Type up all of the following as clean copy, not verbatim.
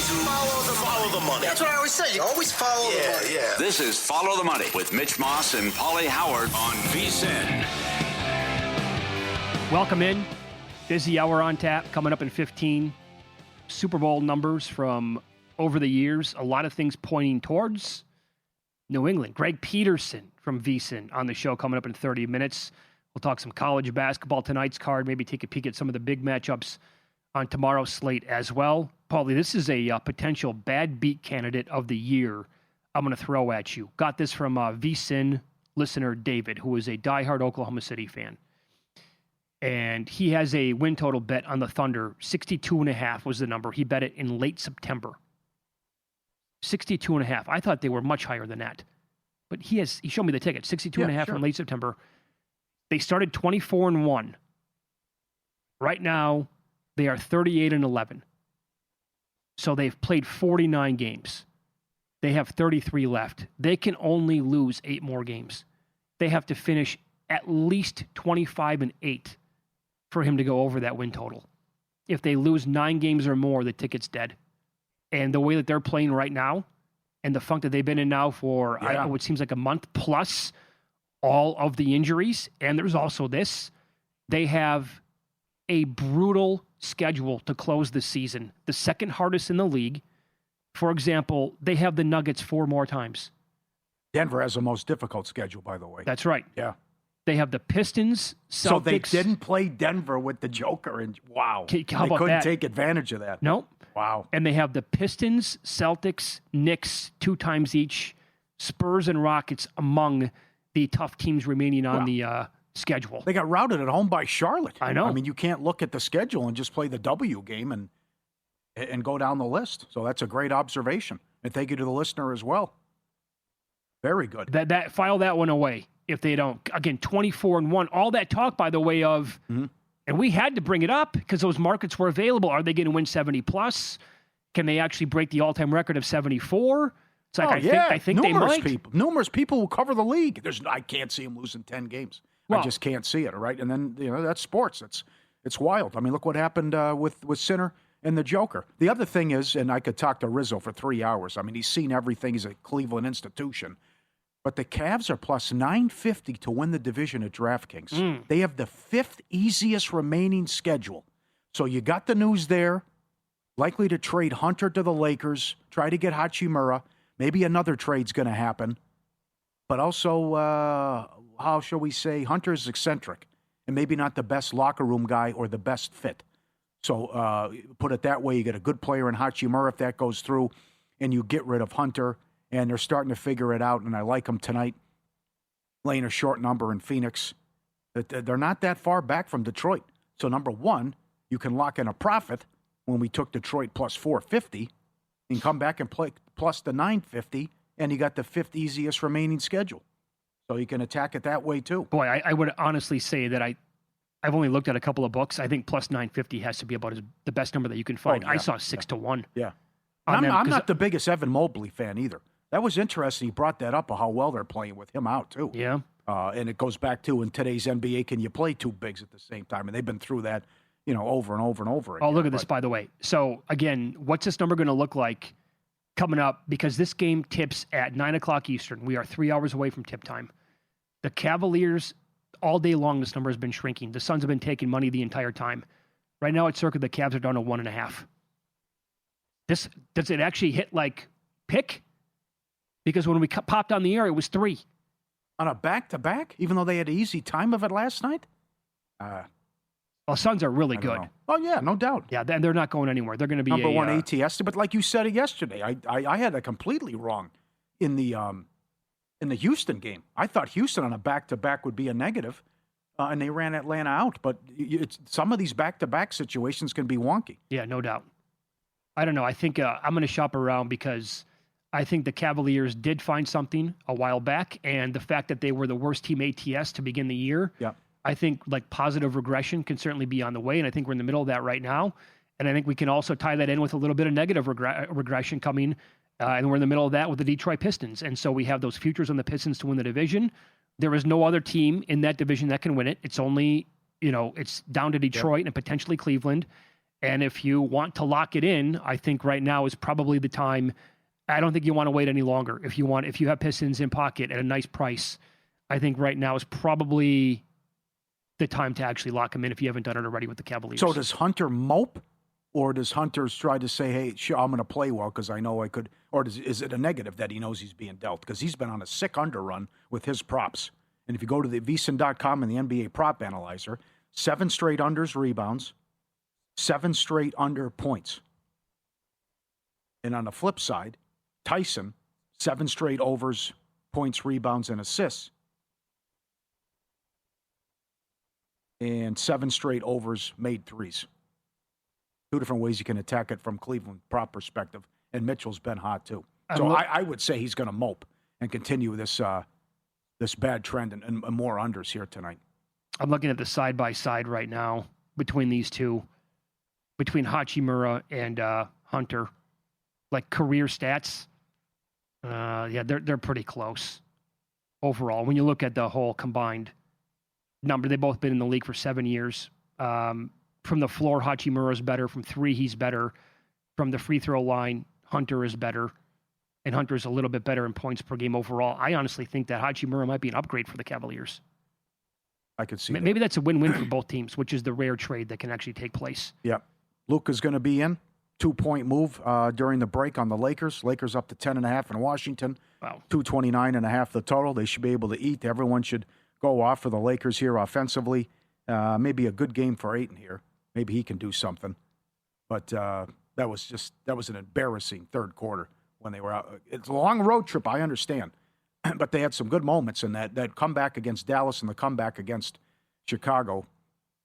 Follow the money. That's what I always say. You always follow the money. Yeah. This is Follow the Money with Mitch Moss and Pauly Howard on VSiN. Welcome in. Busy hour on tap coming up in 15. Super Bowl numbers from over the years. A lot of things pointing towards New England. Greg Peterson from VSiN on the show coming up in 30 minutes. We'll talk some college basketball tonight's card, maybe take a peek at some of the big matchups on tomorrow's slate as well. Pauly, this is a potential bad beat candidate of the year I'm going to throw at you. Got this from VSiN listener David, who is a diehard Oklahoma City fan. And he has a win total bet on the Thunder. 62.5 was the number. He bet it in late September. 62.5. I thought they were much higher than that. But he showed me the ticket. 62.5 in late September. They started 24-1. Right now, they are 38-11. So they've played 49 games. They have 33 left. They can only lose 8 more games. They have to finish at least 25-8 for him to go over that win total. If they lose 9 games or more, the ticket's dead. And the way that they're playing right now, and the funk that they've been in now for, I don't know, what seems like a month plus, all of the injuries, and there's also this, they have a brutal schedule to close the season. The second hardest in the league. For example, they have the Nuggets 4 more times. Denver has the most difficult schedule, by the way. That's right. Yeah. They have the Pistons, Celtics. So they didn't play Denver with the Joker, and wow. How they about couldn't that? take advantage of that. Nope. Wow. And they have the Pistons, Celtics, Knicks 2 times each, Spurs and Rockets among the tough teams remaining on the schedule. They got routed at home by Charlotte. I know. I mean, you can't look at the schedule and just play the W game and go down the list. So that's a great observation. And thank you to the listener as well. Very good. That file that one away if they don't. Again, 24-1. All that talk, by the way, of, and we had to bring it up because those markets were available. Are they going to win 70 plus? Can they actually break the all-time record of 74? It's like, I think they might. Numerous people will cover the league. I can't see them losing 10 games. Well, I just can't see it, all right? And then, that's sports. It's wild. I mean, look what happened with Sinner and the Joker. The other thing is, and I could talk to Rizzo for 3 hours. I mean, he's seen everything. He's a Cleveland institution. But the Cavs are plus 950 to win the division at DraftKings. They have the 5th easiest remaining schedule. So you got the news there. Likely to trade Hunter to the Lakers. Try to get Hachimura. Maybe another trade's going to happen. But also, how shall we say, Hunter's eccentric. And maybe not the best locker room guy or the best fit. So put it that way, you get a good player in Hachimura if that goes through. And you get rid of Hunter. And they're starting to figure it out, and I like them tonight, laying a short number in Phoenix. They're not that far back from Detroit. So, number one, you can lock in a profit when we took Detroit plus 450 and come back and play plus the 950, and you got the 5th easiest remaining schedule. So you can attack it that way, too. Boy, I would honestly say that I've only looked at a couple of books. I think plus 950 has to be about the best number that you can find. I saw 6-1. Yeah. I'm not the biggest Evan Mobley fan either. That was interesting. He brought that up, how well they're playing with him out, too. Yeah. And it goes back to, in today's NBA, can you play 2 bigs at the same time? And they've been through that, over and over and over again. Oh, look at this, by the way. So, again, what's this number going to look like coming up? Because this game tips at 9 o'clock Eastern. We are 3 hours away from tip time. The Cavaliers, all day long, this number has been shrinking. The Suns have been taking money the entire time. Right now at Circa, the Cavs are down to 1.5. Does it actually hit like pick? Because when we popped on the air, it was 3. On a back-to-back? Even though they had an easy time of it last night? Well, Suns are really good. Oh, yeah, no doubt. Yeah, and they're not going anywhere. They're going to be number one ATS. But like you said it yesterday, I had that completely wrong in the Houston game. I thought Houston on a back-to-back would be a negative, and they ran Atlanta out. But some of these back-to-back situations can be wonky. Yeah, no doubt. I don't know. I think I'm going to shop around because I think the Cavaliers did find something a while back, and the fact that they were the worst team ATS to begin the year, I think like positive regression can certainly be on the way, and I think we're in the middle of that right now. And I think we can also tie that in with a little bit of negative regression coming, and we're in the middle of that with the Detroit Pistons. And so we have those futures on the Pistons to win the division. There is no other team in that division that can win it. It's only, it's down to Detroit and potentially Cleveland. And if you want to lock it in, I think right now is probably the time. I don't think you want to wait any longer. If you have Pistons in pocket at a nice price, I think right now is probably the time to actually lock them in if you haven't done it already with the Cavaliers. So does Hunter mope, or does Hunter try to say, hey, sure, I'm going to play well because I know I could, or is it a negative that he knows he's being dealt? Because he's been on a sick under run with his props. And if you go to the VSiN.com and the NBA prop analyzer, 7 straight unders rebounds, 7 straight under points. And on the flip side, Tyson, 7 straight overs, points, rebounds, and assists. And 7 straight overs, made threes. 2 different ways you can attack it from Cleveland prop perspective. And Mitchell's been hot too. So I would say he's going to mope and continue this bad trend and more unders here tonight. I'm looking at the side-by-side right now between these two, between Hachimura and Hunter. Like career stats, they're pretty close overall. When you look at the whole combined number, they've both been in the league for 7 years. From the floor, Hachimura is better. From 3, he's better. From the free throw line, Hunter is better. And Hunter is a little bit better in points per game overall. I honestly think that Hachimura might be an upgrade for the Cavaliers. I could see Maybe that's a win-win for both teams, which is the rare trade that can actually take place. Yeah. Luka's going to be in. 2-point move during the break on the Lakers. Lakers up to 10.5 in Washington. Wow. 229.5 the total. They should be able to eat. Everyone should go off for the Lakers here offensively. Maybe a good game for Ayton here. Maybe he can do something. But that was an embarrassing third quarter when they were out. It's a long road trip, I understand. But they had some good moments in that comeback against Dallas and the comeback against Chicago.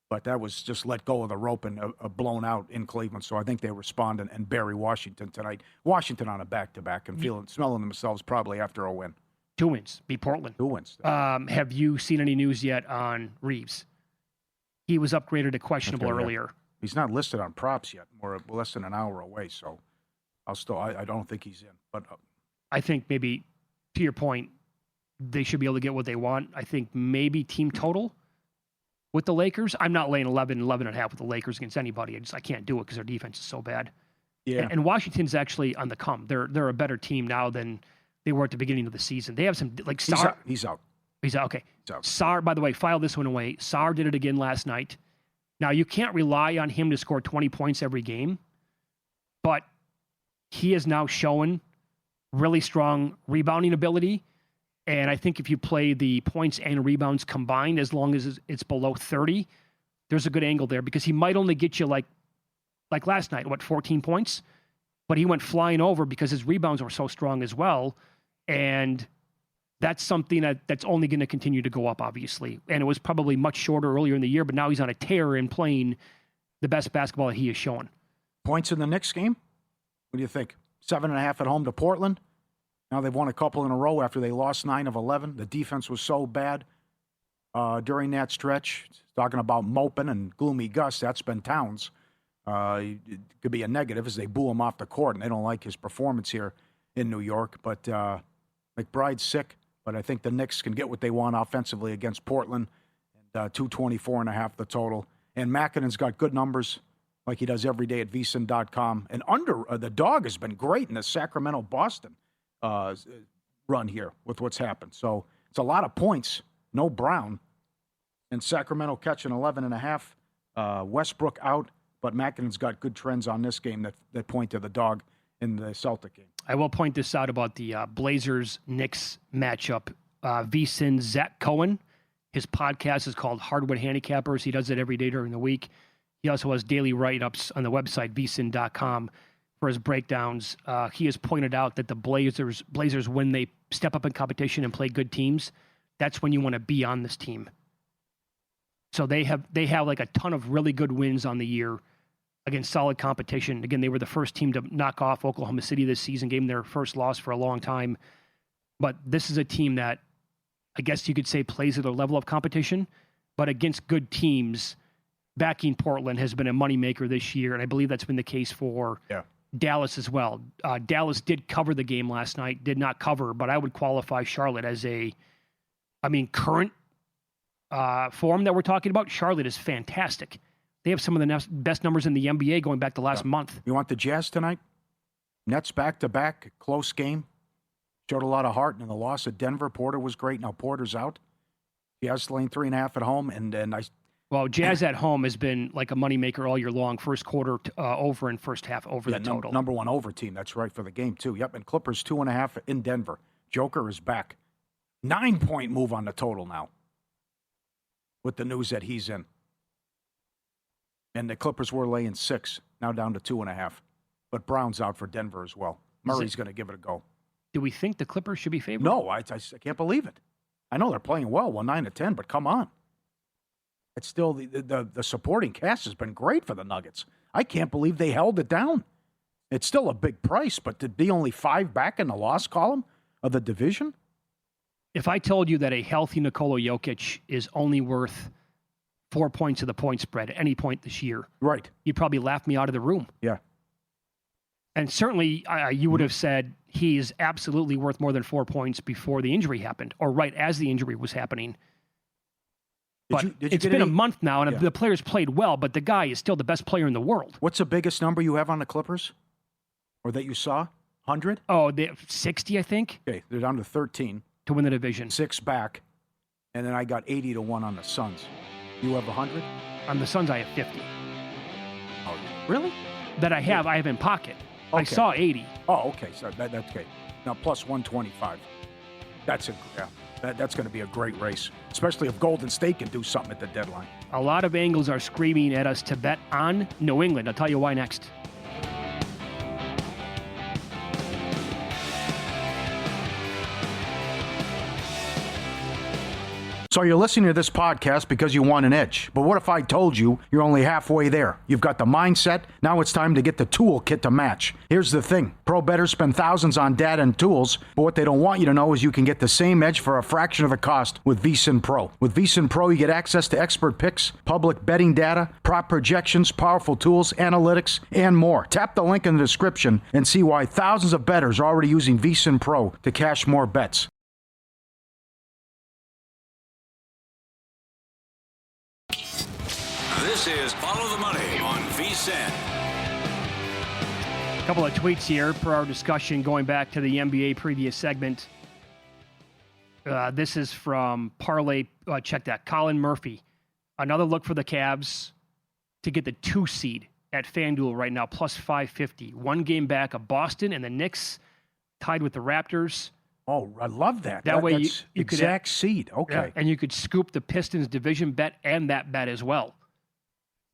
But that was just let go of the rope and blown out in Cleveland. So I think they respond and bury Washington tonight. Washington on a back-to-back and smelling themselves probably after a win. 2 wins. Beat Portland. 2 wins. Have you seen any news yet on Reeves? He was upgraded to questionable earlier. He's not listed on props yet. We're less than an hour away, so I don't think he's in. But I think maybe, to your point, they should be able to get what they want. I think maybe team total with the Lakers. I'm not laying 11.5 with the Lakers against anybody. I can't do it because their defense is so bad. Yeah. And Washington's actually on the come. They're a better team now than they were at the beginning of the season. They have some like Sarr. He's out. He's out. Okay. He's out. Sarr, by the way, file this one away. Sarr did it again last night. Now you can't rely on him to score 20 points every game, but he has now shown really strong rebounding ability. And I think if you play the points and rebounds combined, as long as it's below 30, there's a good angle there because he might only get you like last night, 14 points? But he went flying over because his rebounds were so strong as well. And that's something that's only going to continue to go up, obviously. And it was probably much shorter earlier in the year, but now he's on a tear and playing the best basketball that he has shown. Points in the Knicks game? What do you think? 7.5 at home to Portland? Now they've won a couple in a row after they lost 9 of 11. The defense was so bad during that stretch. Talking about moping and gloomy Gus, that's been Towns. It could be a negative as they boo him off the court, and they don't like his performance here in New York. But McBride's sick, but I think the Knicks can get what they want offensively against Portland. And 224.5 the total. And Makinen's got good numbers like he does every day at VSiN.com. And the dog has been great in the Sacramento-Boston run here with what's happened. So it's a lot of points. No Brown. And Sacramento catching 11.5. Westbrook out. But Makinen's got good trends on this game that point to the dog in the Celtic game. I will point this out about the Blazers-Knicks matchup. VSiN Zach Cohen, his podcast is called Hardwood Handicappers. He does it every day during the week. He also has daily write-ups on the website, VSiN.com, for his breakdowns. He has pointed out that the Blazers, when they step up in competition and play good teams, that's when you want to be on this team. So they have like a ton of really good wins on the year against solid competition. Again, they were the first team to knock off Oklahoma City this season, gave them their first loss for a long time. But this is a team that I guess you could say plays at a level of competition, but against good teams, backing Portland has been a moneymaker this year, and I believe that's been the case for Dallas as well. Dallas did cover the game last night, did not cover, but I would qualify Charlotte as current form that we're talking about. Charlotte is fantastic. They have some of the best numbers in the NBA going back to last month. You want the Jazz tonight? Nets back-to-back, close game. Showed a lot of heart in the loss at Denver. Porter was great. Now Porter's out. Jazz laying 3.5 at home, Well, Jazz at home has been like a moneymaker all year long. First quarter over and first half over the total. Number one over team. That's right for the game, too. Yep, and Clippers 2.5 in Denver. Joker is back. 9-point move on the total now with the news that he's in. And the Clippers were laying 6, now down to 2.5. But Brown's out for Denver as well. Murray's going to give it a go. Do we think the Clippers should be favored? No, I can't believe it. I know they're playing well, 9-10, but come on. It's still the supporting cast has been great for the Nuggets. I can't believe they held it down. It's still a big price, but to be only 5 back in the loss column of the division? If I told you that a healthy Nikola Jokic is only worth 4 points of the point spread at any point this year, right, you'd probably laugh me out of the room. Yeah. And certainly you would have said he's absolutely worth more than 4 points before the injury happened, or right as the injury was happening. But it's been a month now, and the players played well, but the guy is still the best player in the world. What's the biggest number you have on the Clippers? Or that you saw? 100? Oh, 60, I think. Okay, they're down to 13. To win the division. 6 back. And then I got 80-1 on the Suns. You have 100? On the Suns, I have 50. Oh, really? That I have in pocket. Okay. I saw 80. Oh, okay. So that's okay. Now, plus 125. That's going to be a great race, especially if Golden State can do something at the deadline. A lot of angles are screaming at us to bet on New England. I'll tell you why next. So you're listening to this podcast because you want an edge. But what if I told you you're only halfway there? You've got the mindset. Now it's time to get the toolkit to match. Here's the thing. Pro bettors spend thousands on data and tools, but what they don't want you to know is you can get the same edge for a fraction of the cost with VSiN Pro. With VSiN Pro, you get access to expert picks, public betting data, prop projections, powerful tools, analytics, and more. Tap the link in the description and see why thousands of bettors are already using VSiN Pro to cash more bets. This is Follow the Money on VSiN. A couple of tweets here per our discussion going back to the NBA previous segment. This is from Pauly. Check that. Colin Murphy. Another look for the Cavs to get the 2 seed at FanDuel right now, plus 550. 1 game back of Boston, and the Knicks tied with the Raptors. Oh, I love that. That way that's you exact could, seed. Okay. Yeah, and you could scoop the Pistons division bet and that bet as well.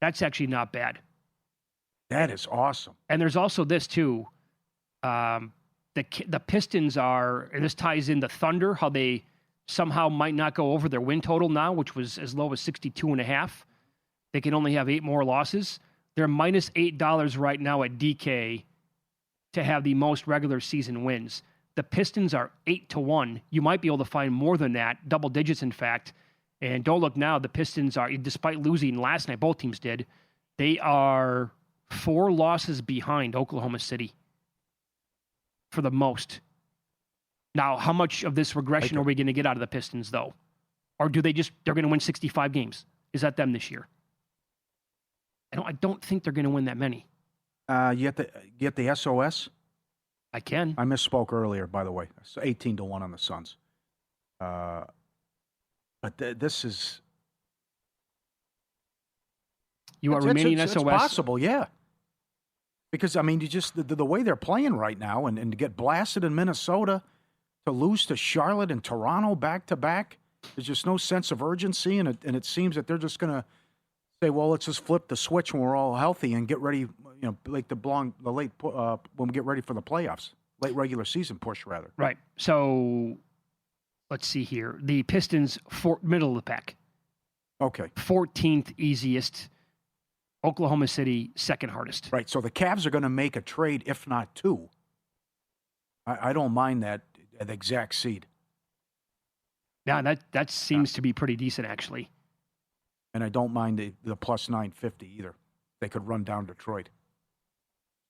That's actually not bad. That is awesome. And there's also this, too. The Pistons are, and this ties in the Thunder, how they somehow might not go over their win total now, which was as low as 62.5. They can only have 8 more losses. They're minus $8 right now at DK to have the most regular season wins. The Pistons are 8-1. You might be able to find more than that, double digits, in fact. And don't look now, the Pistons are, despite losing last night, both teams did, they are 4 losses behind Oklahoma City for the most. Now, how much of this regression are we going to get out of the Pistons, though? Or do they're going to win 65 games? Is that them this year? I don't think they're going to win that many. You get the SOS? I can. I misspoke earlier, by the way. So 18-1 on the Suns. But this is... You are remaining SOS? It's possible, yeah. Because, I mean, you just the way they're playing right now and to get blasted in Minnesota, to lose to Charlotte and Toronto back-to-back, there's just no sense of urgency, and it seems that they're just going to say, well, let's just flip the switch when we're all healthy and get ready, like when we get ready for the playoffs, late regular season push, rather. Right. So... let's see here. The Pistons, middle of the pack. Okay. 14th easiest. Oklahoma City, second hardest. Right. So the Cavs are going to make a trade, if not 2. I don't mind that exact seed. Yeah, that seems to be pretty decent, actually. And I don't mind the plus 950 either. They could run down Detroit.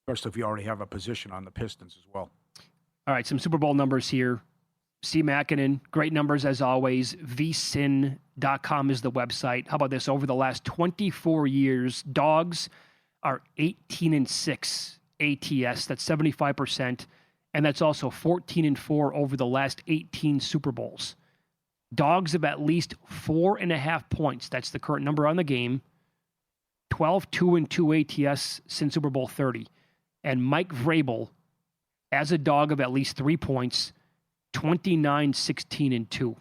Especially if you already have a position on the Pistons as well. All right, some Super Bowl numbers here. C. Makinen, great numbers as always. VSiN.com is the website. How about this? Over the last 24 years, dogs are 18-6 ATS. That's 75%. And that's also 14-4 over the last 18 Super Bowls. Dogs of at least 4.5 points. That's the current number on the game. 12-2-2 ATS since Super Bowl 30. And Mike Vrabel, as a dog of at least 3 points, 29-16-2.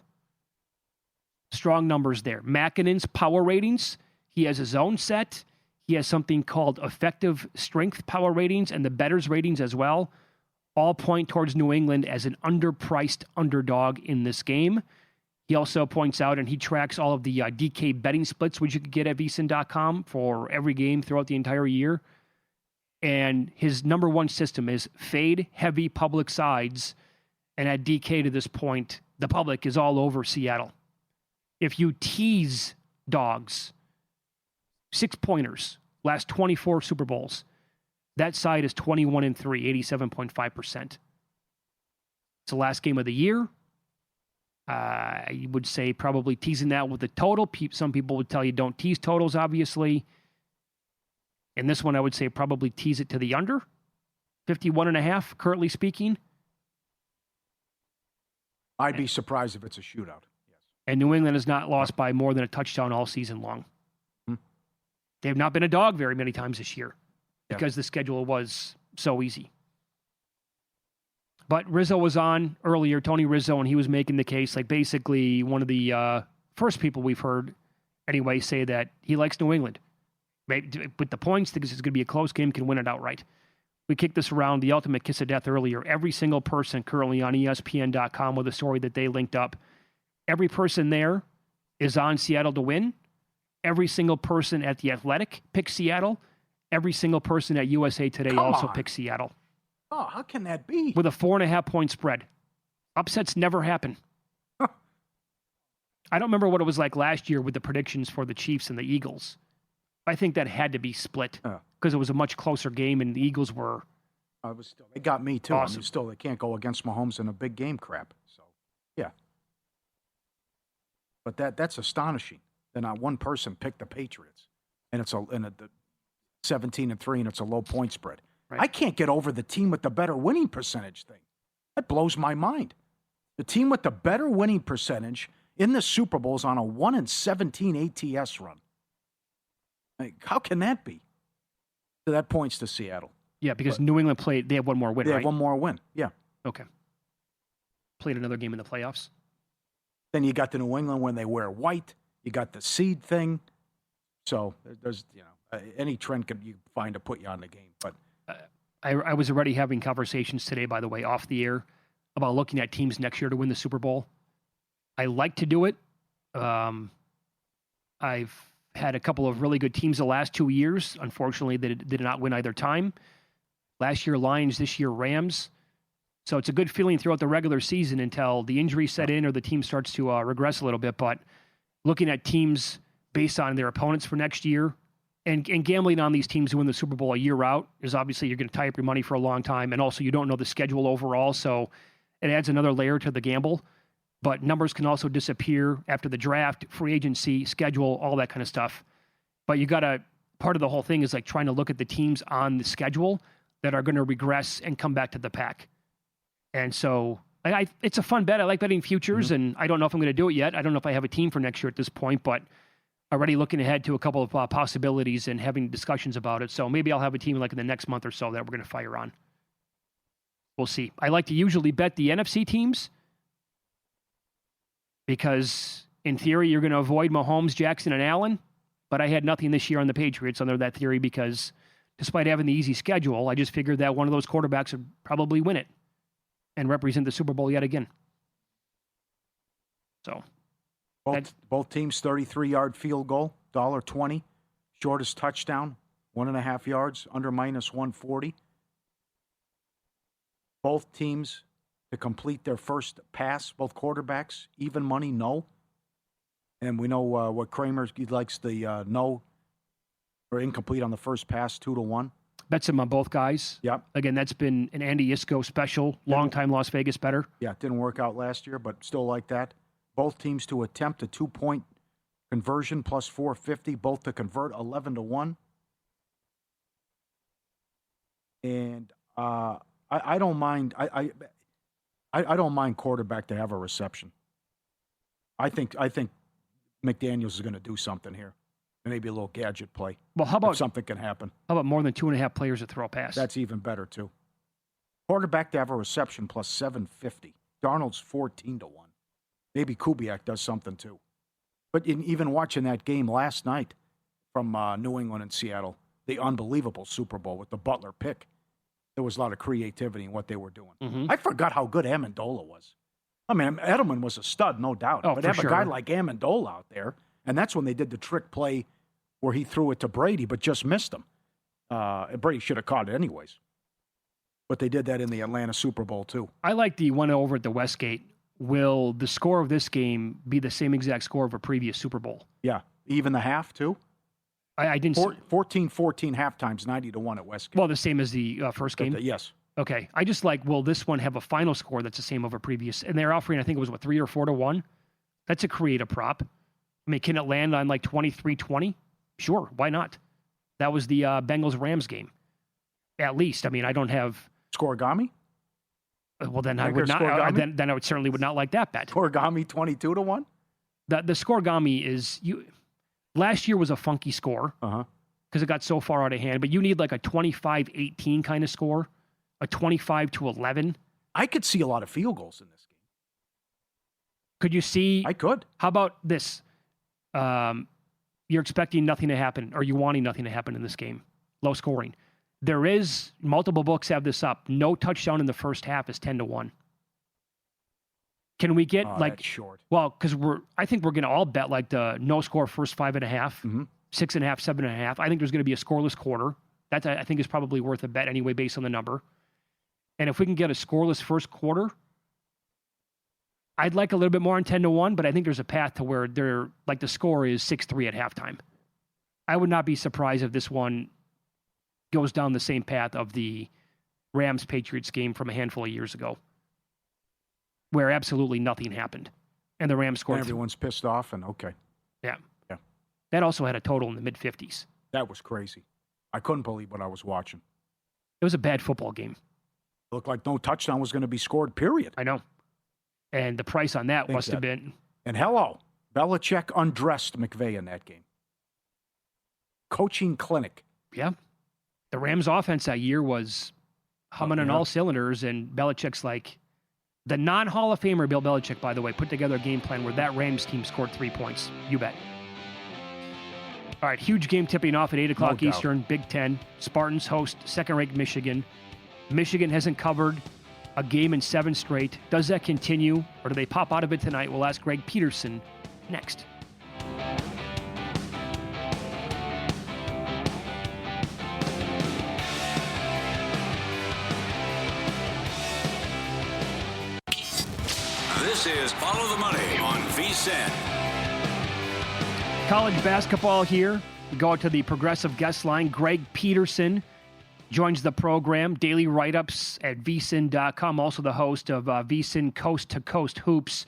Strong numbers there. Makinen's power ratings, he has his own set. He has something called effective strength power ratings and the bettors ratings as well. All point towards New England as an underpriced underdog in this game. He also points out, and he tracks all of the DK betting splits, which you can get at VSiN.com for every game throughout the entire year. And his number one system is fade heavy public sides. And at DK to this point, the public is all over Seattle. If you tease dogs, 6-pointers, last 24 Super Bowls, that side is 21-3, 87.5%. It's the last game of the year. I would say probably teasing that with the total. Some people would tell you don't tease totals, obviously. In this one, I would say probably tease it to the under. 51.5, currently speaking. I'd be surprised if it's a shootout. Yes. And New England has not lost by more than a touchdown all season long. They have not been a dog very many times this year because the schedule was so easy. But Rizzo was on earlier, Tony Rizzo, and he was making the case, like basically one of the first people we've heard anyway say that he likes New England. With the points, thinks it's going to be a close game, can win it outright. We kicked this around, the ultimate kiss of death earlier. Every single person currently on ESPN.com with a story that they linked up, every person there is on Seattle to win. Every single person at The Athletic picks Seattle. Every single person at USA Today also picks Seattle. Oh, how can that be? With a 4.5-point spread. Upsets never happen. Huh. I don't remember what it was like last year with the predictions for the Chiefs and the Eagles. I think that had to be split because it was a much closer game and the Eagles were they got me too. Awesome. I mean, still, they can't go against Mahomes in a big game crap. So, yeah. But that's astonishing that not one person picked the Patriots. And it's the 17-3 and it's a low point spread. Right. I can't get over the team with the better winning percentage thing. That blows my mind. The team with the better winning percentage in the Super Bowl is on a 1-17 ATS run. Like, how can that be? So that points to Seattle. Yeah, because New England played, they have one more win, They right? have one more win, yeah. Okay. Played another game in the playoffs. Then you got the New England when they wear white. You got the seed thing. So there's, any trend could you find to put you on the game. But I was already having conversations today, by the way, off the air, about looking at teams next year to win the Super Bowl. I like to do it. I've had a couple of really good teams the last 2 years. Unfortunately, they did not win either time. Last year, Lions. This year, Rams. So it's a good feeling throughout the regular season until the injuries set in or the team starts to regress a little bit. But looking at teams based on their opponents for next year and gambling on these teams who win the Super Bowl a year out is obviously you're going to tie up your money for a long time. And also you don't know the schedule overall. So it adds another layer to the gamble. But numbers can also disappear after the draft, free agency, schedule, all that kind of stuff. But you got to, part of the whole thing is like trying to look at the teams on the schedule that are going to regress and come back to the pack. And so it's a fun bet. I like betting futures, and I don't know if I'm going to do it yet. I don't know if I have a team for next year at this point, but already looking ahead to a couple of possibilities and having discussions about it. So maybe I'll have a team like in the next month or so that we're going to fire on. We'll see. I like to usually bet the NFC teams because in theory you're going to avoid Mahomes, Jackson, and Allen. But I had nothing this year on the Patriots under that theory because despite having the easy schedule, I just figured that one of those quarterbacks would probably win it and represent the Super Bowl yet again. So both teams 33-yard field goal, $1.20. Shortest touchdown, 1.5 yards, under -140. Both teams to complete their first pass, both quarterbacks, even money, no. And we know what Kramer, he likes the no or incomplete on the first pass, 2-1. bets him on both guys. Yep. Again, that's been an Andy Iskoe special, long-time Las Vegas better. Yeah, it didn't work out last year, but still like that. Both teams to attempt a 2-point conversion plus 450, both to convert 11-1. And I don't mind. I don't mind quarterback to have a reception. I think McDaniels is going to do something here. Maybe a little gadget play. Well, how about if something can happen? How about more than 2.5 players to throw a pass? That's even better too. Quarterback to have a reception plus 750. Darnold's 14-1. Maybe Kubiak does something too. But even watching that game last night from New England and Seattle, the unbelievable Super Bowl with the Butler pick, there was a lot of creativity in what they were doing. Mm-hmm. I forgot how good Amendola was. I mean, Edelman was a stud, no doubt. Oh, but for have sure. a guy like Amendola out there, and that's when they did the trick play where he threw it to Brady but just missed him. Brady should have caught it anyways. But they did that in the Atlanta Super Bowl too. I like the one over at the Westgate. Will the score of this game be the same exact score of a previous Super Bowl? Yeah. Even the half too? I didn't 14-14 halftimes, 90-1 at Westgate. Well, the same as the first game? Yes. Okay. I just like, will this one have a final score that's the same over previous? And they're offering, I think it was, 3 or 4-1? That's a creative prop. I mean, can it land on like 23-20? Sure. Why not? That was the Bengals-Rams game. At least. I mean, I don't have... Scorigami? Well, then I would not. Then I would certainly would not like that bet. Scorigami 22-1? The Scorigami is... Last year was a funky score because it got so far out of hand, but you need like a 25-18 kind of score, a 25-11. I could see a lot of field goals in this game. Could you see? I could. How about this? You're expecting nothing to happen, or you wanting nothing to happen in this game. Low scoring. There is, multiple books have this up, no touchdown in the first half is 10-1. Can we get that's short? Well, because I think we're going to all bet like the no score first 5.5, 6.5, 7.5. I think there's going to be a scoreless quarter. That I think is probably worth a bet anyway, based on the number. And if we can get a scoreless first quarter, I'd like a little bit more on 10-1, but I think there's a path to where the score is 6-3 at halftime. I would not be surprised if this one goes down the same path of the Rams-Patriots game from a handful of years ago, where absolutely nothing happened. And the Rams scored. And everyone's pissed off, and okay. Yeah. That also had a total in the mid-50s. That was crazy. I couldn't believe what I was watching. It was a bad football game. It looked like no touchdown was going to be scored, period. I know. And the price on that must have been... And hello, Belichick undressed McVay in that game. Coaching clinic. Yeah. The Rams offense that year was humming on all cylinders, and Belichick's like... The non-Hall of Famer Bill Belichick, by the way, put together a game plan where that Rams team scored 3 points. You bet. All right, huge game tipping off at 8 o'clock Eastern, Big Ten. Spartans host second-ranked Michigan. Michigan hasn't covered a game in 7 straight. Does that continue, or do they pop out of it tonight? We'll ask Greg Peterson next. This is Follow the Money on VSiN. College basketball here. We go out to the progressive guest line. Greg Peterson joins the program. Daily write-ups at vsin.com. Also the host of VSiN Coast to Coast Hoops.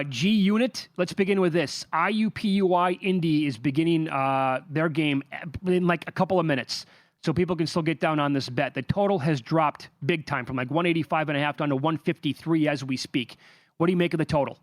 G Unit, let's begin with this. IUPUI Indy is beginning their game in like a couple of minutes, so people can still get down on this bet. The total has dropped big time from like 185.5 down to 153 as we speak. What do you make of the total?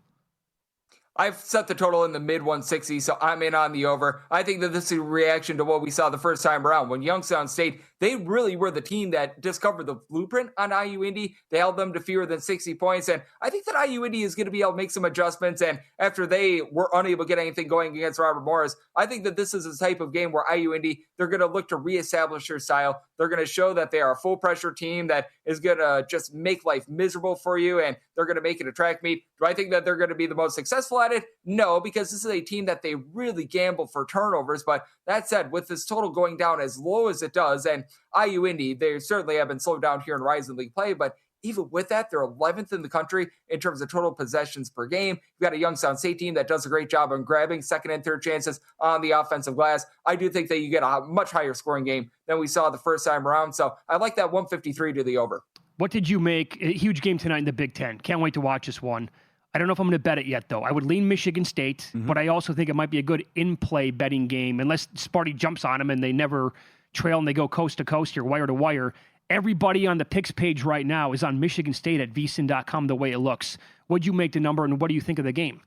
I've set the total in the mid 160s, so I'm in on the over. I think that this is a reaction to what we saw the first time around. When Youngstown State, they really were the team that discovered the blueprint on IU Indy. They held them to fewer than 60 points, and I think that IU Indy is going to be able to make some adjustments, and after they were unable to get anything going against Robert Morris, I think that this is a type of game where IU Indy, they're going to look to reestablish their style. They're going to show that they are a full pressure team that is going to just make life miserable for you, and they're going to make it a track meet. Do I think that they're going to be the most successful at it? No, because this is a team that they really gamble for turnovers. But that said, with this total going down as low as it does, and IU Indy, they certainly have been slowed down here in Rising League play, but even with that, they're 11th in the country in terms of total possessions per game. You've got a Youngstown State team that does a great job on grabbing second and third chances on the offensive glass. I do think that you get a much higher scoring game than we saw the first time around. So I like that 153 to the over. What did you make? A huge game tonight in the Big Ten. Can't wait to watch this one. I don't know if I'm going to bet it yet, though. I would lean Michigan State, but I also think it might be a good in-play betting game, unless Sparty jumps on them and they never trail and they go coast to coast or wire to wire. Everybody on the picks page right now is on Michigan State at VSiN.com the way it looks. What'd you make the number, and what do you think of the game?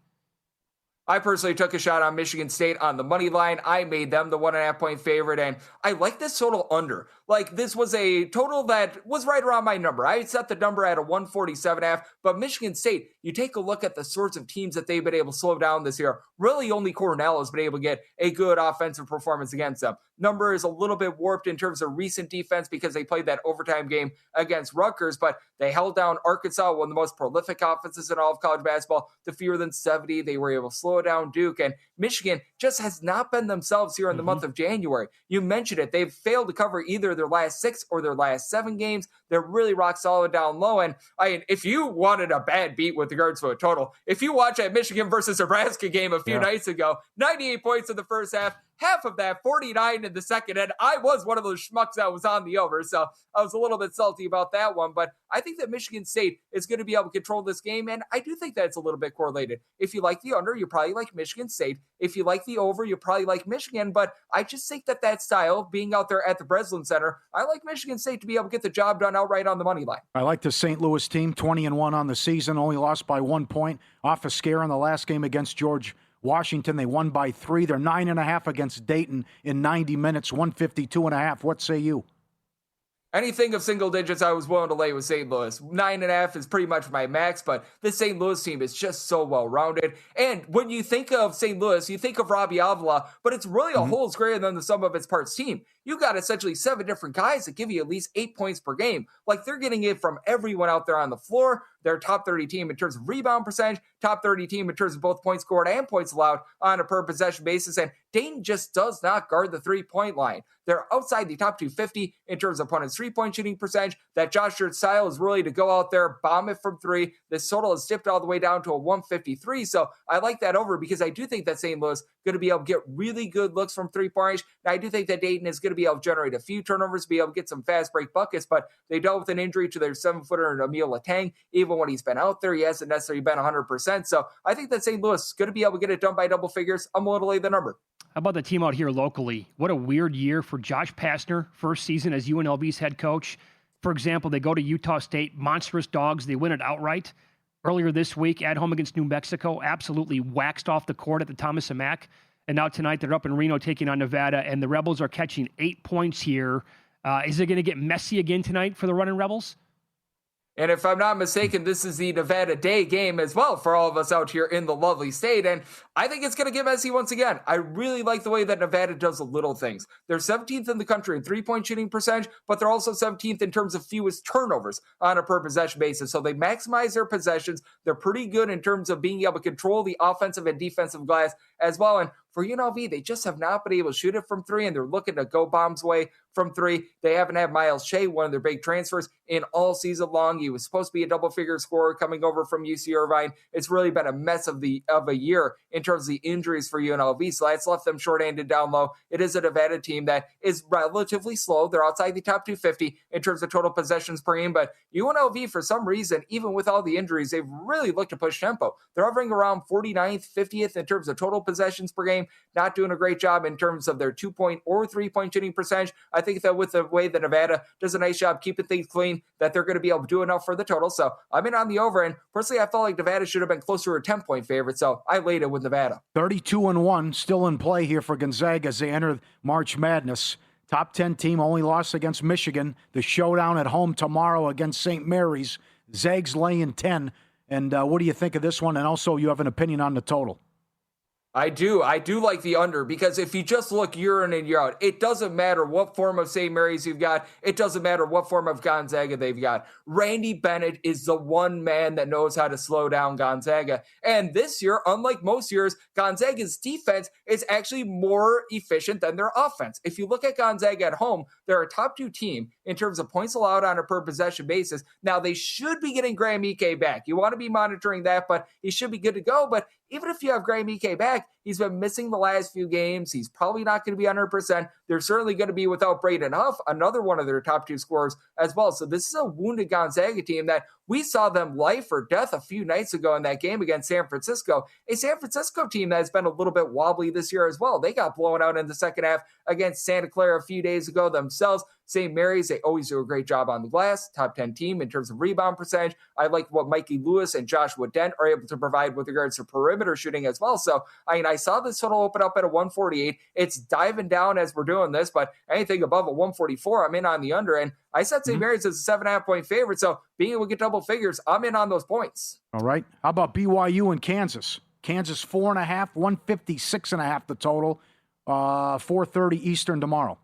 I personally took a shot on Michigan State on the money line. I made them the 1.5 point favorite, and I like this total under. Like, this was a total that was right around my number. I set the number at a 147.5, but Michigan State, you take a look at the sorts of teams that they've been able to slow down this year. Really, only Cornell has been able to get a good offensive performance against them. Number is a little bit warped in terms of recent defense because they played that overtime game against Rutgers, but they held down Arkansas, one of the most prolific offenses in all of college basketball, to fewer than 70. They were able to slow down Duke, and Michigan just has not been themselves here in the month of January. You mentioned it. They've failed to cover either their last 6 or their last 7 games. They're really rock solid down low. And if you wanted a bad beat with regards to a total, if you watch that Michigan versus Nebraska game a few nights ago, 98 points in the first half of that, 49 in the second, and I was one of those schmucks that was on the over, so I was a little bit salty about that one, but I think that Michigan State is going to be able to control this game, and I do think that it's a little bit correlated. If you like the under, you probably like Michigan State. If you like the over, you probably like Michigan, but I just think that style, being out there at the Breslin Center, I like Michigan State to be able to get the job done outright on the money line. I like the St. Louis team, 20-1 on the season, only lost by 1 point, off a scare in the last game against George Washington. They won by 3. They're 9.5 against Dayton in 90 minutes, 152.5. What say you? Anything of single digits, I was willing to lay with St. Louis. 9.5 is pretty much my max, but this St. Louis team is just so well-rounded. And when you think of St. Louis, you think of Robbie Avila, but it's really a whole greater than the sum of its parts team. You got essentially 7 different guys that give you at least 8 points per game. Like, they're getting it from everyone out there on the floor. They're top 30 team in terms of rebound percentage, top 30 team in terms of both points scored and points allowed on a per possession basis. And Dayton just does not guard the 3-point line. They're outside the top 250 in terms of opponent's 3-point shooting percentage. That Josh Hurt's style is really to go out there, bomb it from 3. This total has dipped all the way down to a 153. So I like that over because I do think that St. Louis is going to be able to get really good looks from 3-point range. And I do think that Dayton is going to be able to generate a few turnovers, be able to get some fast break buckets, but they dealt with an injury to their 7-footer Emil Latang. Even when he's been out there, he hasn't necessarily been 100%. So I think that St. Louis is going to be able to get it done by double figures. I'm willing to lay the number. How about the team out here locally? What a weird year for Josh Pastner, first season as UNLV's head coach. For example, they go to Utah State, monstrous dogs. They win it outright. Earlier this week, at home against New Mexico, absolutely waxed off the court at the Thomas and Mack. And now tonight, they're up in Reno taking on Nevada, and the Rebels are catching 8 points here. Is it going to get messy again tonight for the Running Rebels? And if I'm not mistaken, this is the Nevada Day game as well for all of us out here in the lovely state. And I think it's going to get messy once again. I really like the way that Nevada does the little things. They're 17th in the country in 3-point shooting percentage, but they're also 17th in terms of fewest turnovers on a per possession basis. So they maximize their possessions. They're pretty good in terms of being able to control the offensive and defensive glass as well. And for UNLV, they just have not been able to shoot it from 3, and they're looking to go bombs way from 3. They haven't had Miles Shea, one of their big transfers, in all season long. He was supposed to be a double-figure scorer coming over from UC Irvine. It's really been a mess of a year in terms of the injuries for UNLV, so that's left them short-handed down low. It is a Nevada team that is relatively slow. They're outside the top 250 in terms of total possessions per game, but UNLV, for some reason, even with all the injuries, they've really looked to push tempo. They're hovering around 49th, 50th in terms of total possessions per game. Not doing a great job in terms of their 2-point or 3-point shooting percentage. I think that with the way that Nevada does a nice job keeping things clean, that they're going to be able to do enough for the total. So I'm in on the over, and personally, I felt like Nevada should have been closer to a 10-point favorite, so I laid it with Nevada. 32-1 still in play here for Gonzaga as they enter March Madness. Top 10 team only lost against Michigan. The showdown at home tomorrow against St. Mary's. Zags laying 10. And what do you think of this one? And also, you have an opinion on the total. I do like the under, because if you just look year in and year out, it doesn't matter what form of St. Mary's you've got. It doesn't matter what form of Gonzaga they've got. Randy Bennett is the one man that knows how to slow down Gonzaga. And this year, unlike most years, Gonzaga's defense is actually more efficient than their offense. If you look at Gonzaga at home, they're a top 2 team in terms of points allowed on a per possession basis. Now, they should be getting Graham Ike back. You want to be monitoring that, but he should be good to go. But even if you have Graham Ike back, he's been missing the last few games. He's probably not going to be 100%. They're certainly going to be without Braden Huff, another one of their top 2 scorers as well. So this is a wounded Gonzaga team that we saw them life or death a few nights ago in that game against San Francisco. A San Francisco team that has been a little bit wobbly this year as well. They got blown out in the second half against Santa Clara a few days ago themselves. St. Mary's, they always do a great job on the glass. Top 10 team in terms of rebound percentage. I like what Mikey Lewis and Joshua Dent are able to provide with regards to perimeter shooting as well. So, I saw this total open up at a 148. It's diving down as we're doing this, but anything above a 144, I'm in on the under. And I said St. Mary's is a 7.5 point favorite. So being able to get double figures, I'm in on those points. All right. How about BYU and Kansas? Kansas 4.5, 156.5 the total. 4:30 Eastern tomorrow.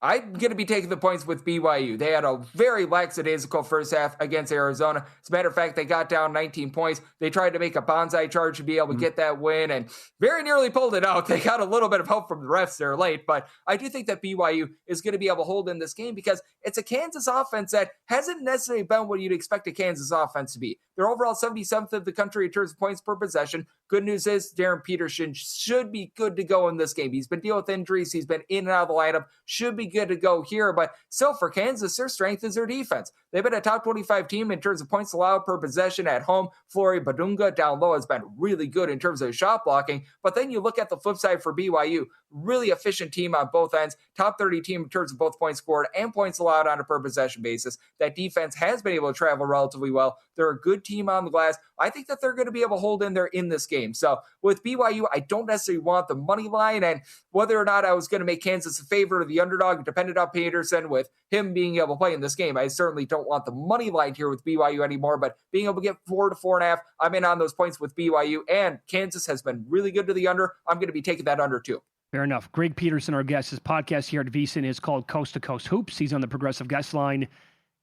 I'm going to be taking the points with BYU. They had a very lackadaisical first half against Arizona. As a matter of fact, they got down 19 points. They tried to make a bonsai charge to be able to get that win and very nearly pulled it out. They got a little bit of help from the refs there late, but I do think that BYU is going to be able to hold in this game because it's a Kansas offense that hasn't necessarily been what you'd expect a Kansas offense to be. They're overall 77th of the country in terms of points per possession. Good news is Darren Peterson should be good to go in this game. He's been dealing with injuries. He's been in and out of the lineup. Should be good to go here. But still, for Kansas, their strength is their defense. They've been a top 25 team in terms of points allowed per possession at home. Flory Badunga down low has been really good in terms of shot blocking. But then you look at the flip side for BYU, really efficient team on both ends. Top 30 team in terms of both points scored and points allowed on a per possession basis. That defense has been able to travel relatively well. They're a good team on the glass. I think that they're going to be able to hold in there in this game. So with BYU, I don't necessarily want the money line, and whether or not I was going to make Kansas a favorite or the underdog depended on Peterson with him being able to play in this game. I certainly don't want the money line here with BYU anymore, but being able to get 4 to 4.5, I'm in on those points with BYU, and Kansas has been really good to the under. I'm going to be taking that under too. Fair enough. Greg Peterson, our guest. His podcast here at VSiN is called Coast to Coast Hoops. He's on the Progressive Guest Line.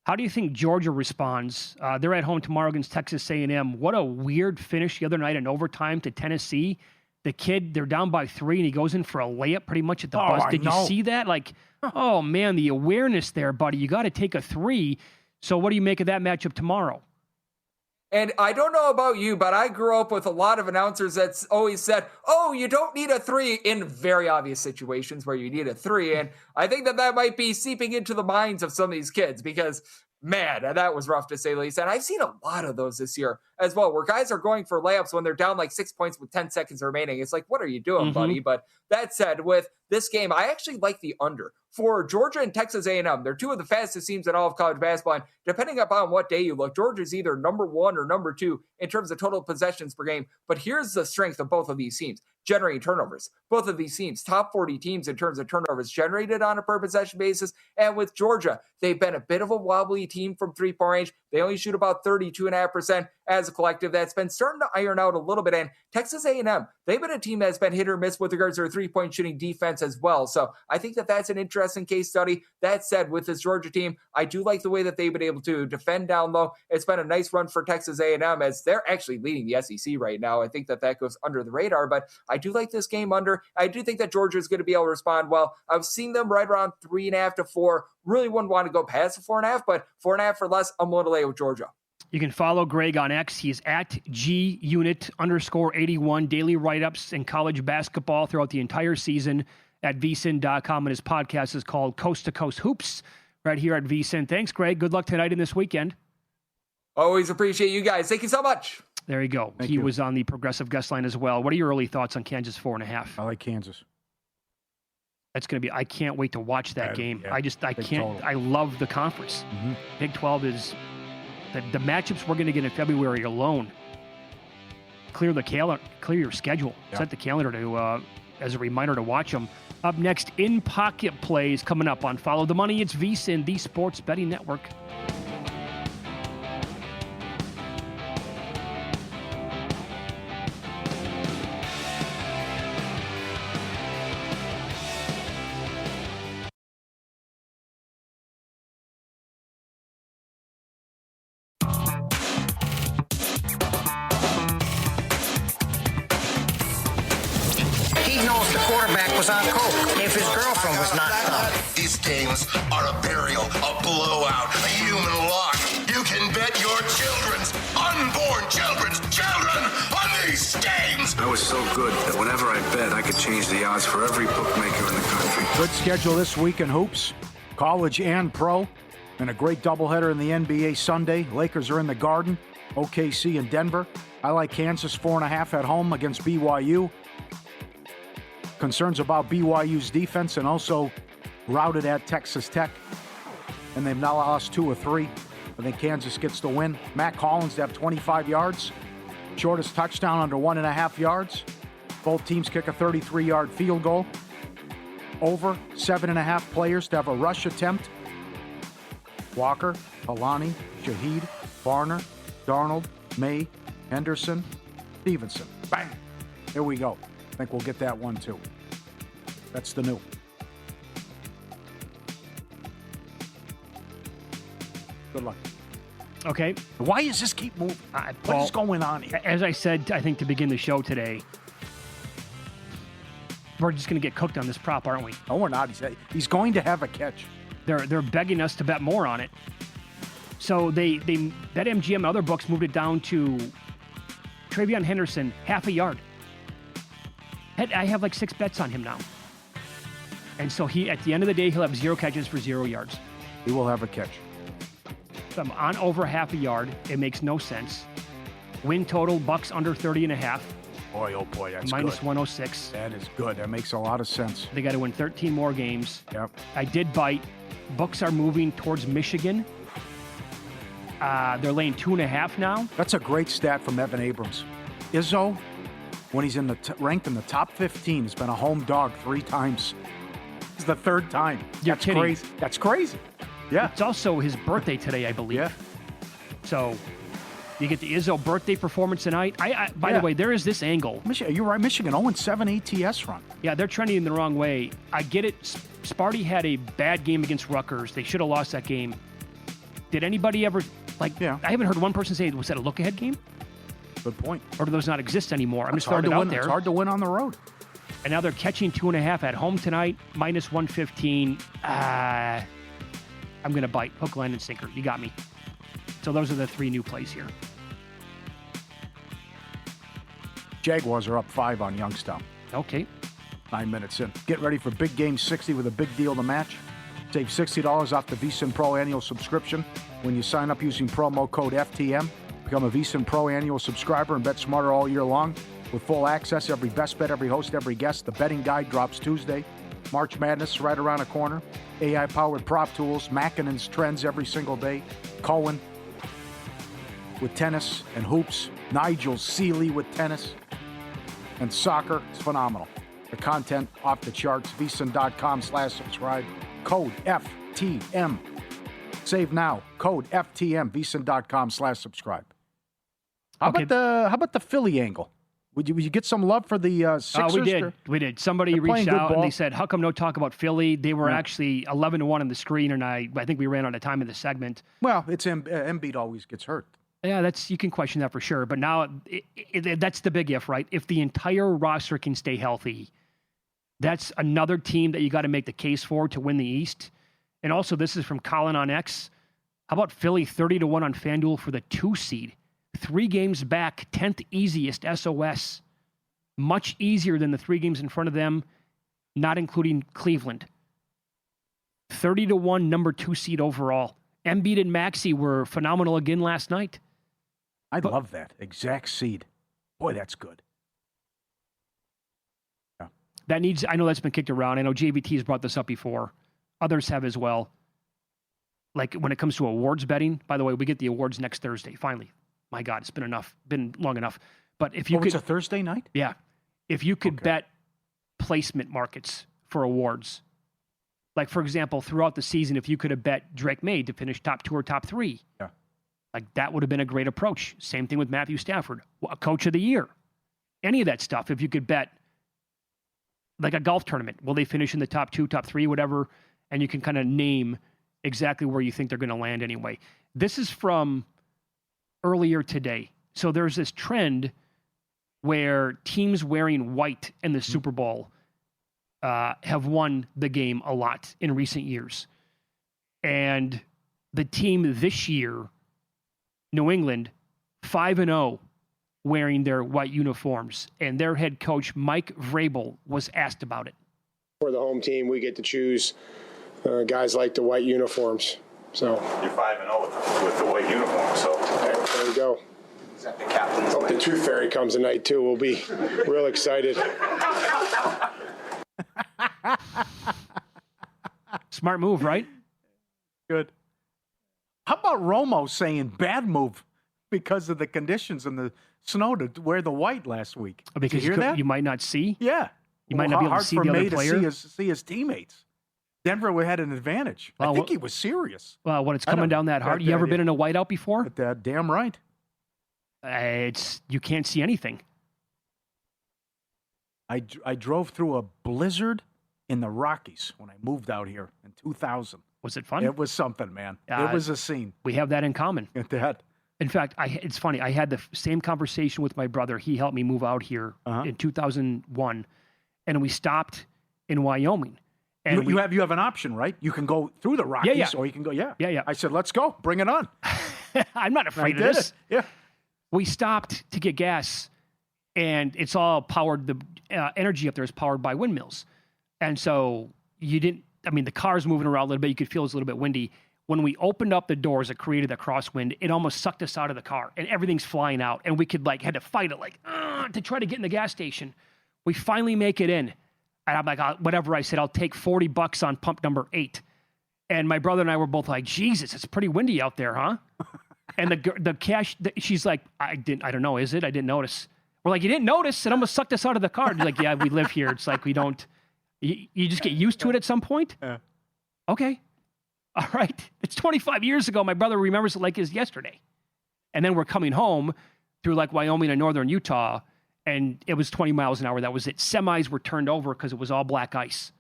How do you think Georgia responds? They're at home tomorrow against Texas A&M. What a weird finish the other night in overtime to Tennessee. The kid, they're down by 3, and he goes in for a layup pretty much at the buzz. Did you see that? Like, oh, man, the awareness there, buddy. You got to take a 3. So what do you make of that matchup tomorrow? And I don't know about you, but I grew up with a lot of announcers that's always said, oh, you don't need a 3 in very obvious situations where you need a 3. And I think that might be seeping into the minds of some of these kids because, man, that was rough to say the least. And I've seen a lot of those this year as well, where guys are going for layups when they're down like 6 points with 10 seconds remaining. It's like, what are you doing, buddy? But that said, with this game, I actually like the under. For Georgia and Texas A&M, they're 2 of the fastest teams in all of college basketball. And depending upon what day you look, Georgia's either number 1 or number 2 in terms of total possessions per game. But here's the strength of both of these teams. Generating turnovers. Both of these teams, top 40 teams in terms of turnovers generated on a per possession basis. And with Georgia, they've been a bit of a wobbly team from 3-point range. They only shoot about 32.5% as a collective. That's been starting to iron out a little bit. And Texas A&M, they've been a team that's been hit or miss with regards to their 3-point shooting defense as well. So I think that that's an interesting case study. That said, with this Georgia team, I do like the way that they've been able to defend down low. It's been a nice run for Texas A&M as they're actually leading the SEC right now. I think that goes under the radar, but I do like this game under. I do think that Georgia is going to be able to respond well. I've seen them right around 3.5 to 4. Really wouldn't want to go past the 4.5, but 4.5 or less, I'm willing to lay with Georgia. You can follow Greg on X. He's at GUnit_81, daily write-ups in college basketball throughout the entire season at VSiN.com, and his podcast is called Coast to Coast Hoops right here at VSiN. Thanks, Greg. Good luck tonight and this weekend. Always appreciate you guys. Thank you so much. There you go. He was on the Progressive Guest Line as well. What are your early thoughts on Kansas 4.5? I like Kansas. That's going to be, I can't wait to watch that game. Yeah, I can't, total. I love the conference. Big 12 is, the matchups we're going to get in February alone. Clear your schedule. Yeah. Set the calendar to, as a reminder to watch them. Up next, In Pocket Plays coming up on Follow the Money. It's VSiN, the Sports Betting Network. Mac was on coke, if his girlfriend was knocked up. These games are a burial, a blowout, a human lock. You can bet your unborn children's children on these games. I was so good that whenever I bet, I could change the odds for every bookmaker in the country. Good schedule this week in hoops, college and pro, and a great doubleheader in the NBA Sunday. Lakers are in the Garden, OKC in Denver. I like Kansas 4.5 at home against BYU. Concerns about BYU's defense, and also routed at Texas Tech, and they've now lost 2 or 3. I think Kansas gets the win. Matt Collins to have 25 yards. Shortest touchdown under 1.5 yards. Both teams kick a 33-yard field goal. Over 7.5 players to have a rush attempt. Walker, Alani, Shaheed, Varner, Darnold, May, Henderson, Stevenson. Bang! Here we go. I think we'll get that one too. That's the new. Good luck. Okay. Why does this keep moving? What is going on here? As I said, I think to begin the show today, we're just going to get cooked on this prop, aren't we? No, we're not. He's going to have a catch. They're begging us to bet more on it. So they BetMGM and other books moved it down to Travion Henderson, half a yard. I have like 6 bets on him now. And so at the end of the day, he'll have 0 catches for 0 yards. He will have a catch. So I'm on over half a yard. It makes no sense. Win total, Bucks under 30.5. Boy, oh boy, that's minus good. 106. That is good. That makes a lot of sense. They got to win 13 more games. Yep. I did bite. Books are moving towards Michigan. They're laying 2.5 now. That's a great stat from Evan Abrams. Izzo, when he's in the ranked in the top 15, has been a home dog 3 times. It's the 3rd time. That's crazy. That's crazy. Yeah. It's also his birthday today, I believe. Yeah. So you get the Izzo birthday performance tonight. By the way, there is this angle. You're right. Michigan 0-7 ATS run. Yeah, they're trending in the wrong way. I get it. Sparty had a bad game against Rutgers. They should have lost that game. Did anybody ever, I haven't heard one person say, was that a look-ahead game? Good point. Or do those not exist anymore? I'm just throwing it out there. It's hard to win on the road. And now they're catching 2.5 at home tonight, minus 115. I'm going to bite. Hook, line, and sinker. You got me. So those are the 3 new plays here. Jaguars are up 5 on Youngstown. Okay. 9 minutes in. Get ready for Big Game 60 with a big deal to match. Save $60 off the VSiN Pro annual subscription when you sign up using promo code FTM. Become a VSiN Pro annual subscriber and bet smarter all year long with full access. Every best bet, every host, every guest. The betting guide drops Tuesday. March Madness right around the corner. AI-powered prop tools. Makinen's trends every single day. Cohen with tennis and hoops. Nigel Seeley with tennis. And soccer. It's phenomenal. The content off the charts. VSiN.com/subscribe. Code FTM. Save now. Code FTM. VSiN.com/subscribe. How about the Philly angle? Would you get some love for the Sixers? We did. Somebody reached out and they said, how come no talk about Philly? They were actually 11-1 on the screen, and I think we ran out of time in the segment. Well, it's Embiid always gets hurt. Yeah, you can question that for sure. But now that's the big if, right? If the entire roster can stay healthy, that's another team that you got to make the case for to win the East. And also, this is from Colin on X. How about Philly 30-1 on FanDuel for the 2 seed? 3 games back, 10th easiest SOS. Much easier than the 3 games in front of them, not including Cleveland. 30-1, number 2 seed overall. Embiid and Maxey were phenomenal again last night. I love that. Exact seed. Boy, that's good. Yeah. I know that's been kicked around. I know JVT has brought this up before. Others have as well. Like when it comes to awards betting, by the way, we get the awards next Thursday, finally. My God, it's been long enough. But if you it's a Thursday night? Yeah. If you could bet placement markets for awards, like for example, throughout the season, if you could have bet Drake May to finish top 2 or top 3, like that would have been a great approach. Same thing with Matthew Stafford, a coach of the year, any of that stuff. If you could bet like a golf tournament, will they finish in the top 2, top 3, whatever, and you can kind of name exactly where you think they're going to land anyway. This is from earlier today. So there's this trend where teams wearing white in the Super Bowl have won the game a lot in recent years. And the team this year, New England, 5-0, wearing their white uniforms. And their head coach, Mike Vrabel, was asked about it. For the home team, we get to choose guys like the white uniforms. So you're 5-0 with the white uniform. So there we go. Is that the captain's? Hope the Tooth Fairy comes tonight too. We'll be real excited. Smart move, right? Good. How about Romo saying bad move because of the conditions and the snow to wear the white last week? Because Did you hear that? You might not see. Yeah. You might not be able to see the other player. To see his teammates. Denver had an advantage. I think he was serious. Well, when it's coming down that hard, you ever been in a whiteout before? Damn right. You can't see anything. I drove through a blizzard in the Rockies when I moved out here in 2000. Was it fun? It was something, man. It was a scene. We have that in common. That. In fact, it's funny. I had the same conversation with my brother. He helped me move out here in 2001, and we stopped in Wyoming. And you have an option, right? You can go through the Rockies, or you can go, yeah. I said, let's go. Bring it on. I'm not afraid of this. Yeah. We stopped to get gas, and it's all powered. The energy up there is powered by windmills. And so the car's moving around a little bit. You could feel it's a little bit windy. When we opened up the doors, it created a crosswind. It almost sucked us out of the car, and everything's flying out. And we had to fight it to try to get in the gas station. We finally make it in. And I'm like, whatever I said, I'll take $40 on pump number 8. And my brother and I were both like, Jesus, it's pretty windy out there, huh? And the cash, she's like, I don't know, is it? I didn't notice. We're like, you didn't notice? It almost sucked us out of the car. She's like, yeah, we live here. It's like we don't, you just get used to it at some point? Yeah. Okay. All right. It's 25 years ago. My brother remembers it like it was yesterday. And then we're coming home through like Wyoming and northern Utah, and it was 20 miles an hour. That was it. Semis were turned over because it was all black ice.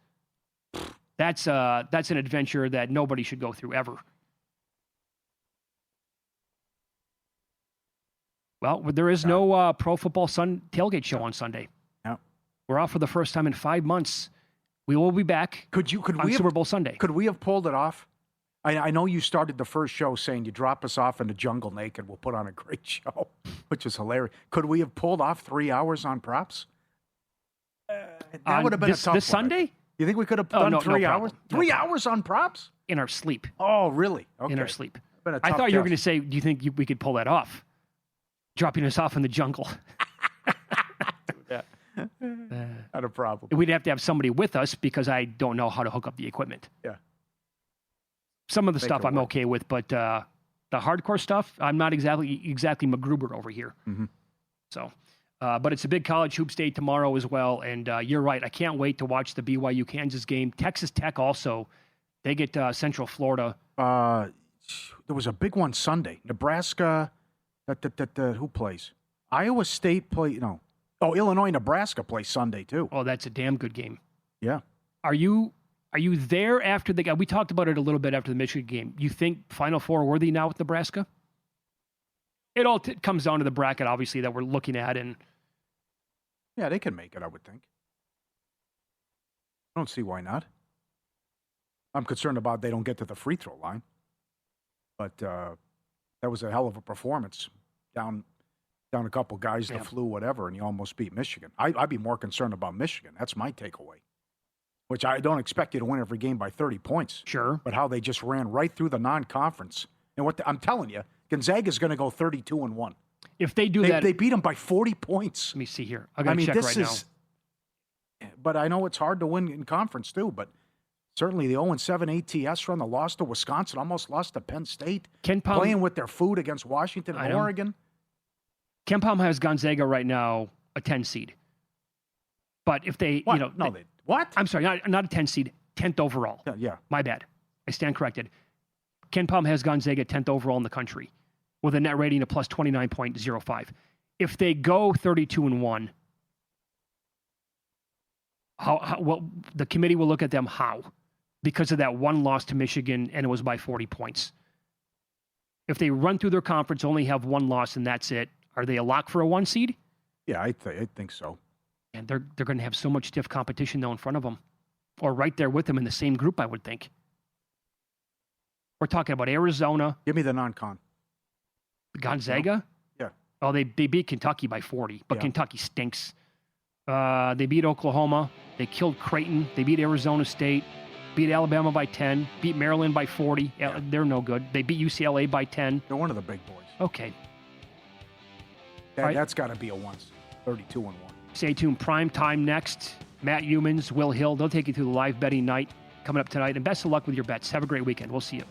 That's an adventure that nobody should go through ever. Well, there is no Pro Football tailgate show on Sunday. No. We're off for the first time in 5 months. We will be back on Super Bowl Sunday. Could we have pulled it off? I know you started the first show saying you drop us off in the jungle naked. We'll put on a great show, which is hilarious. Could we have pulled off 3 hours on props? That would have been a tough this Sunday? You think we could have done 3 hours? 3 hours on props? In our sleep. Oh, really? Okay. In our sleep. I thought you were going to say, do you think we could pull that off? Dropping us off in the jungle. Yeah. Not a problem. We'd have to have somebody with us because I don't know how to hook up the equipment. Yeah. Some of the stuff I'm okay with, but the hardcore stuff, I'm not exactly MacGruber over here. Mm-hmm. So, but it's a big college hoops day tomorrow as well. And you're right. I can't wait to watch the BYU Kansas game. Texas Tech also, they get Central Florida. There was a big one Sunday. Nebraska, who plays? Iowa State play, no. Oh, Illinois, Nebraska play Sunday too. Oh, that's a damn good game. Yeah. Are you there after the game? We talked about it a little bit after the Michigan game. You think Final Four worthy now with Nebraska? It all comes down to the bracket, obviously, that we're looking at. And yeah, they can make it, I would think. I don't see why not. I'm concerned about they don't get to the free throw line. But that was a hell of a performance. Down a couple guys, the flu, whatever, and you almost beat Michigan. I'd be more concerned about Michigan. That's my takeaway. Which I don't expect you to win every game by 30 points. Sure. But how they just ran right through the non-conference. And I'm telling you, Gonzaga's going to go 32-1. If they do that. They beat them by 40 points. Let me see here. I got to check right now. But I know it's hard to win in conference too. But certainly the 0-7 ATS run, the loss to Wisconsin, almost lost to Penn State. Playing with their food against Washington and Oregon. Ken Palm has Gonzaga right now a 10 seed. But if they, what? What? I'm sorry, not a 10 seed, 10th overall. Yeah. My bad. I stand corrected. Ken Palm has Gonzaga 10th overall in the country with a net rating of plus 29.05. If they go 32-1, well, the committee will look at them how? Because of that one loss to Michigan, and it was by 40 points. If they run through their conference, only have one loss, and that's it, are they a lock for a 1 seed? Yeah, I think so. And they're going to have so much stiff competition, though, in front of them. Or right there with them in the same group, I would think. We're talking about Arizona. Give me the non-con. Gonzaga? Yeah. Oh, they beat Kentucky by 40, but Kentucky stinks. They beat Oklahoma. They killed Creighton. They beat Arizona State. Beat Alabama by 10. Beat Maryland by 40. Yeah. They're no good. They beat UCLA by 10. They're one of the big boys. Okay. That's got to be a once. 32-1. Stay tuned. Prime time next. Matt Humans, Will Hill. They'll take you through the live betting night coming up tonight. And best of luck with your bets. Have a great weekend. We'll see you.